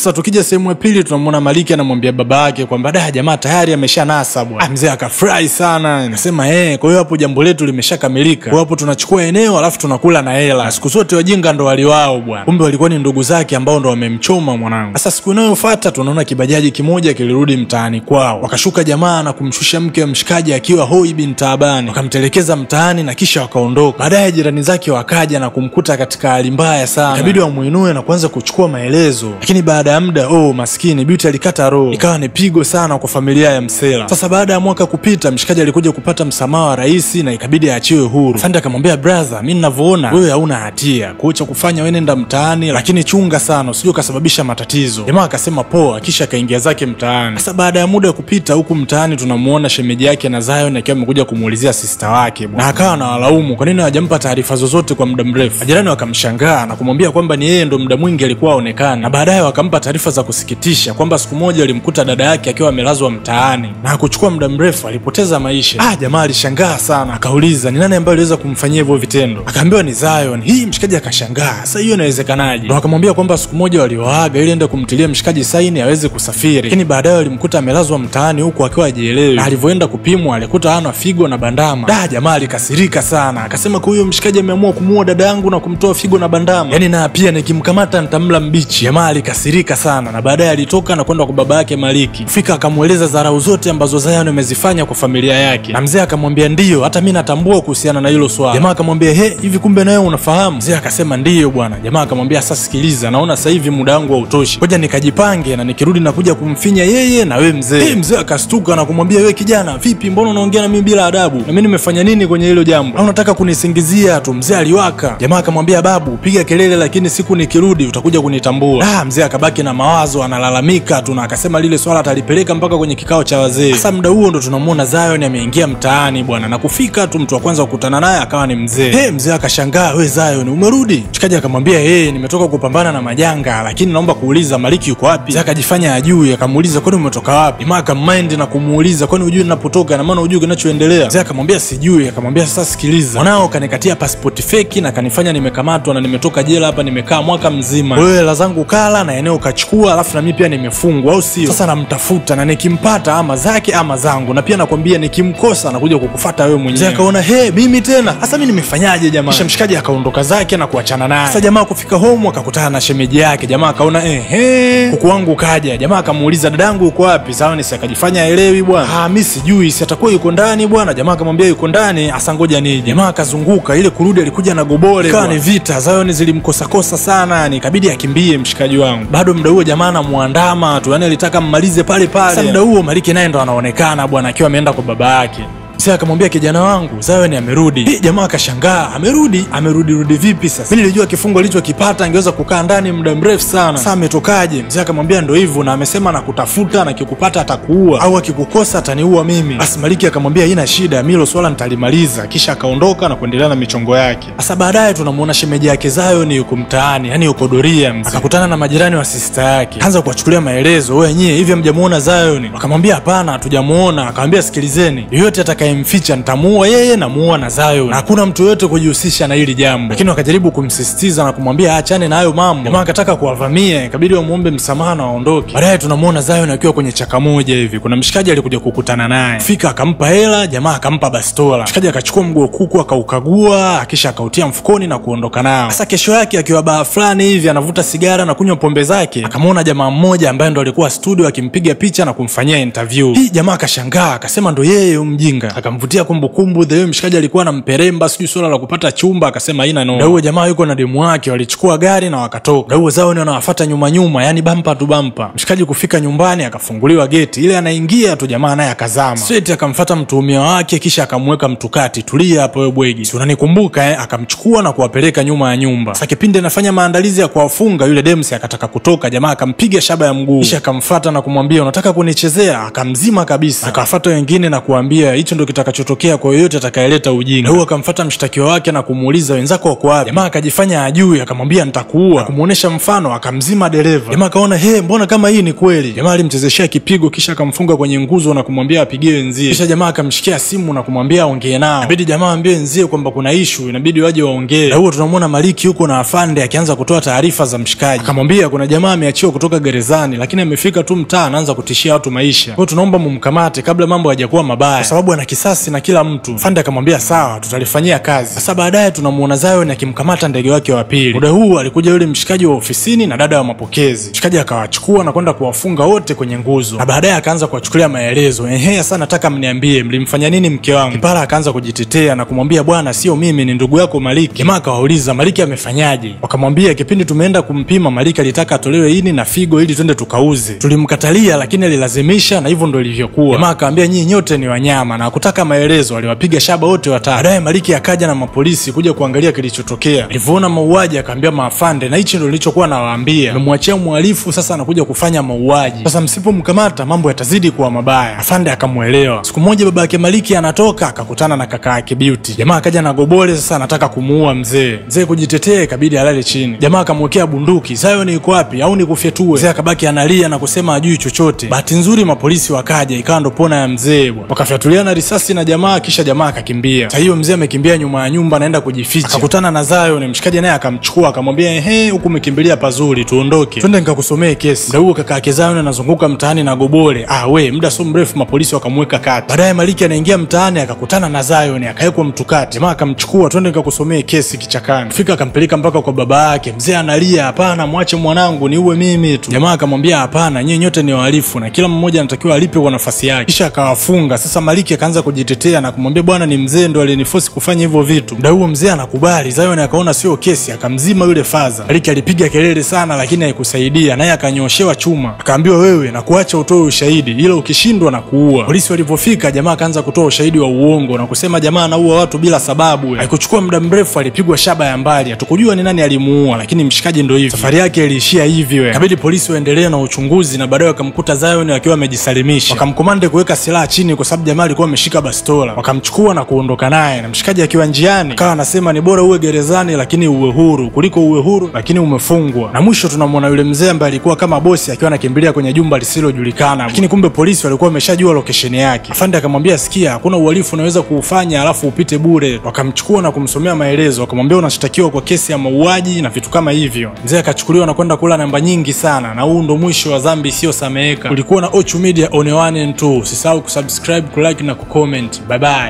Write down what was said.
Sasa tukija sehemu ya pili tunamuona Maliki anamwambia baba yake kwamba da jamaa tayari ameshanasa bwana. Mzee akafurahi sana, anasema kwa hiyo hapo jambo letu limeshakamilika. Kwa hapo tunachukua eneo alafu tunakula na hela. Siku zote wajinga ndo waliwao bwana. Kumbe walikuwa ni ndugu zake ambao ndo wamemchoma mwanangu. Sasa siku inayofuata tunaona kibajaji kimoja kilirudi mtaani kwao. Wakashuka jamaa na kumshusha mke wa mshikaji akiwa hoi bin taabani. Wakamtelekeza mtaani na kisha wakaondoka. Baadaye jirani zake wakaja na kumkuta katika hali mbaya sana. Ikabidi wamuinue na kuanza kuchukua maelezo. Lakini baada ya muda maskini Beauty alikata roho. Ikawa ni pigo sana kwa familia ya Msela. Sasa baada ya mwaka kupita mshikaji alikuja kupata msamaha wa rais na ikabidi aachiwe huru. Afande akamwambia brother, mimi ninavyoona wewe hauna hatia. Kuacha kufanya wewe nenda mtaani lakini chunga sana usije ukasababisha matatizo. Jamaa akasema poa kisha akaingia zake mtaani. Sasa baada ya muda kupita huku mtaani tunamuona shemeji yake na Zion akiwa amekuja kumuulizia sister wake na akawa na walaumu kwa nini hajampa taarifa zozote kwa muda mrefu. Jirani wakamshangaa na kumwambia kwamba ni yeye ndo muda mwingi alikuwa aonekana. Na baadaye wakampa taarifa za kusikitisha kwamba siku moja alimkuta dada yake akiwa amelazwa mtaani na hakuchukua muda mrefu alipoteza maisha. Jamaa alishangaa sana, akauliza ni nani ambaye aliweza kumfanyia hivyo vitendo. Akaambiwa ni Zion. Hii mshikaji akashangaa, sasa hiyo inawezekanaje? Na akamwambia kwamba siku moja walioaga ili aende kumtilia mshikaji saini aweze kusafiri. Lakini baadaye alimkuta amelazwa mtaani huku akiwa hajielewi. Na alivyoenda kupimwa alikuta hana figo na bandama. Jamaa alikasirika sana, akasema kwa hiyo mshikaji ameamua kumuua dada yangu na kumtoa figo na bandama. Yaani na pia nikimkamata nitamla mbichi. Jamaa alikasirika sana na baadaye alitoka na kwenda kwa baba yake Maliki. Fika akamueleza dharau zote ambazo Zion amezifanya kwa familia yake. Na mzee akamwambia ndio, hata mimi natambua kuhusiana na hilo swala. Jamaa akamwambia hivi kumbe na wewe unafahamu? Mzee akasema ndio bwana. Jamaa akamwambia sasa sikiliza, naona sasa hivi muda wangu hautoshi. Ngoja nikajipange na nikirudi nakuja kumfinya yeye na wewe mzee. Mzee akastuka na kumwambia wewe kijana, vipi mbona unaongea na mimi bila adabu? Na mimi nimefanya nini kwenye hilo jambo? Au unataka kunisingizia tu? Mzee aliwaka. Jamaa akamwambia babu, piga kelele lakini siku nikirudi utakuja kunitambua. Mzee akabaki na mawazo analalamika tu na akasema lile swala atalipeleka mpaka kwenye kikao cha wazee. Sasa muda huo ndo tunamuona Zion ameingia mtaani bwana na kufika tu mtu wa kwanza kukutana naye akawa ni mzee. Mzee akashangaa, wewe Zion umerudi? Mshikaji akamwambia nimetoka kupambana na majanga lakini naomba kuuliza Maliki yuko wapi? Mzee akajifanya ajui, akamuuliza kwani umetoka wapi? Jamaa akammind na kumuuliza kwani hujui ninapotoka na maana hujui kinachoendelea? Mzee akamwambia sijui. Akamwambia sasa sikiliza, mwanao kanikatia passport fake na kanifanya nimekamatwa na nimetoka jela hapa nimekaa mwaka mzima. Wewe hela zangu kala na eneo kachukua alafu na mimi pia nimefungwa au sio? Sasa namtafuta na nikimpata ama zake ama zangu na pia nakwambia nikimkosa nakuja kukufuata wewe mwenyewe. Mzee akaona mimi tena? Sasa mimi nimefanyaje jamaa? Kisha mshikaji akaondoka zake na kuachana naye. Sasa jamaa kufika home akakutana na shemeji yake. Jamaa akaona kuku wangu kaja. Jamaa akamuuliza dadangu yuko wapi? Zion akajifanya elewi bwana. Mimi sijui, si atakuwa yuko ndani bwana. Jamaa akamwambia yuko ndani, asa ngoja nije. Jamaa akazunguka, ile kurudi alikuja na gobole. Ikawa ni vita, Zion zilimkosa kosa sana, ikabidi akimbie mshikaji wangu. Bado muda huo jamaa anamuandama tu, yani alitaka mmalize pale pale. Sasa muda huo Maliki naye ndo anaonekana bwana akiwa ameenda kwa baba yake. Mzee akamwambia kijana wangu Zion amerudi. Jamaa akashangaa, amerudi? Amerudi vipi sasa? Mimi nilijua kifungo alichokipata angeweza kukaa ndani muda mrefu sana. Sasa ametokaje? Mzee akamwambia ndio hivyo na amesema anakutafuta na kikupata atakuua au akikukosa ataniua mimi. Basi Maliki akamwambia haina shida, mimi hilo swala nitalimaliza. Kisha akaondoka na kuendelea na michongo yake. Sasa baadaye tunamuona shemeji yake Zion yuko mtaani, yani yuko doria mzee. Akakutana na majirani wa sister yake. Kaanza kuwachukulia maelezo, wewe nyewe hivi hamjamuona Zion? Akamwambia hapana hatujamuona. Akamwambia sikilizeni, yoyote atakayemficha nitamuua yeye na muua na Zion. Na hakuna mtu yote kujihusisha na hili jambo. Lakini wakajaribu kumsisitiza na kumwambia aachane na hayo mambo. Jamaa akataka kuwavamia, ikabidi wamuombe msamaha na waondoke. Baadaye tunamuona Zion akiwa kwenye chaka moja hivi. Kuna mshikaji alikuja kukutana naye. Fika akampa hela, jamaa akampa bastola. Mshikaji akachukua mguu kuku akaukagua, kisha akautia mfukoni na kuondoka nao. Sasa kesho yake akiwa baa fulani hivi anavuta sigara na kunywa pombe zake, akamwona jamaa mmoja ambaye ndo alikuwa studio akimpiga picha na kumfanyia interview. Jamaa akashangaa, akasema ndo yeye mjinga. Akamvutia kumbukumbu the mshikaji alikuwa na mperemba sijui swala la kupata chumba, akasema haina no. Ndio jamaa yuko na demu wake, walichukua gari na wakatoka. Ndio zao ni wanawafuata nyuma, yani bampa tu bampa. Mshikaji kufika nyumbani akafunguliwa geti. Ile anaingia tu jamaa naye akazama. Straight akamfuata mtuhumiwa wake kisha akamweka mtukati. Tulia hapo wewe bwegi. Si unanikumbuka akamchukua na kuwapeleka nyuma ya nyumba. Sasa kipindi anafanya maandalizi ya kuwafunga yule Dems akataka kutoka, jamaa akampiga shaba ya mguu. Kisha akamfuata na kumwambia unataka kunichezea? Akamzima kabisa. Akawafuata wengine na kuambia hicho ndo kitakachotokea kwa yoyote atakayeleta ujinga. Huyo akamfuata mshtakiwa wake na kumuuliza wenzako wako wapi. Jamaa akajifanya ajui, akamwambia nitakuua, kumuonesha mfano, akamzima dereva. Jamaa akaona mbona kama hii ni kweli. Jamaa alimchezeshea kipigo kisha akamfunga kwenye nguzo na kumwambia apigie wenzie. Kisha jamaa akamshikia simu na kumwambia aongee nao. Inabidi jamaa ambie wenzie kwamba kuna issue, inabidi waje waongee. Na huo tunamuona Maliki huko na afande akianza kutoa taarifa za mshikaji. Akamwambia kuna jamaa ameachiwa kutoka gerezani, lakini amefika tu mtaa anaanza kutishia watu maisha. Kwa tunaomba mumkamate kabla mambo hayajakuwa mabaya, kwa sababu ana kisasi na kila mtu. Afande akamwambia sawa, tutalifanyia kazi. Sasa baadaye tunamuona Zion akimkamata ndege wake wa pili. Muda huu alikuja yule mshikaji wa ofisini na dada wa mapokezi. Mshikaji akawachukua na kwenda kuwafunga wote kwenye nguzo. Na baadaye akaanza kuwachukulia maelezo. Sasa nataka mniambie mlimfanya nini mke wangu? Kipara akaanza kujitetea na kumwambia bwana sio mimi, ni ndugu yako Maliki. Jamaa akawauliza Maliki amefanyaje? Wakamwambia kipindi tumeenda kumpima Maliki alitaka atolewe ini na figo ili twende tukauze. Tulimkatalia lakini alilazimisha na hivyo ndo ilivyokuwa. Jamaa akamwambia nyinyi nyote ni wanyama na hakutaka maelezo, aliwapiga shaba wote watatu. Baadaye Maliki akaja na mapolisi kuja kuangalia kilichotokea. Alivyoona mauaji akaambia maafande na hichi ndo nilichokuwa nawaambia. Nimemwachia mhalifu sasa anakuja kufanya mauaji. Sasa msipomkamata mambo yatazidi kuwa mabaya. Afande akamuelewa. Siku moja baba yake Maliki anatoka akakutana na kaka yake Beauty. Jamaa akaja na gobole sasa anataka kumuua mzee. Mzee kujitetea ikabidi alale chini. Jamaa akamwekea bunduki. Zion yuko wapi au nikufyetue? Mzee akabaki analia na kusema ajui chochote. Bahati nzuri mapolisi wakaja, ikawa ndo pona ya mzee bwana. Wakafyatuliana risasi na jamaa kisha jamaa akakimbia. Sasa hiyo mzee amekimbia nyuma ya nyumba anaenda kujificha. Akakutana na Zion, mshikaji naye akamchukua akamwambia huku umekimbilia pazuri, tuondoke. Twende nikakusomee kesi. Ndio huo kaka yake Zion anazunguka mtaani na gobole. Muda so mrefu mapolisi wakamweka kati. Baadaye Maliki anaingia mtaani akakutana na Zion akawekwa mtu kati. Jamaa akamchukua twende nikakusomee kesi kichakani. Fika akampeleka mpaka kwa baba yake. Mzee analia, hapana mwache mwanangu niue mimi tu. Jamaa akamwambia hapana, nyinyi nyote ni wahalifu na kila mmoja anatakiwa alipe kwa nafasi yake. Kisha akawafunga. Sasa Maliki akaanza kujitetea na kumwambia bwana ni mzee ndo aliniforce kufanya hivyo vitu. Muda huo mzee anakubali. Zion akaona sio kesi akamzima yule faza. Maliki alipiga kelele sana lakini haikusaidia, naye akanyoshewa chuma. Akaambiwa wewe na kuacha utoe ushahidi ila ukishindwa na kuua. Polisi walipofika jamaa akaanza kutoa ushahidi wa uongo na kusema jamaa anaua watu bila sababu. Haikuchukua muda mrefu alipigwa shaba ya mbali. Hatukujua ni nani alimuua lakini mshikaji ndo hivi. Safari yake iliishia hivyo. Ikabidi polisi waendelee na uchunguzi na baadaye wakamkuta Zion akiwa amejisalimisha. Wakamkomande kuweka silaha chini kwa sababu jamaa alikuwa ameshika bastola. Wakamchukua na kuondoka naye na mshikaji akiwa njiani akawa anasema ni bora uwe gerezani lakini uwe huru kuliko uwe huru lakini umefungwa. Na mwisho tunamwona yule mzee ambaye alikuwa kama bosi akiwa anakimbilia kwenye jumba lisilojulikana. Lakini kumbe polisi walikuwa wameshajua location yake. Afande akamwambia sikia, hakuna uhalifu unaweza kuufanya alafu upite bure. Wakamchukua na kumsomea maelezo. Wakamwambia unashtakiwa kwa kesi ya mauaji na vitu kama hivyo. Mzee akachukuliwa na kwenda kula namba nyingi sana na huu ndo mwisho wa dhambi isiyosameheka. Ulikuwa na Ochu Media on 1 and 2. Usisahau kusubscribe, kulike na kucomment. Bye bye.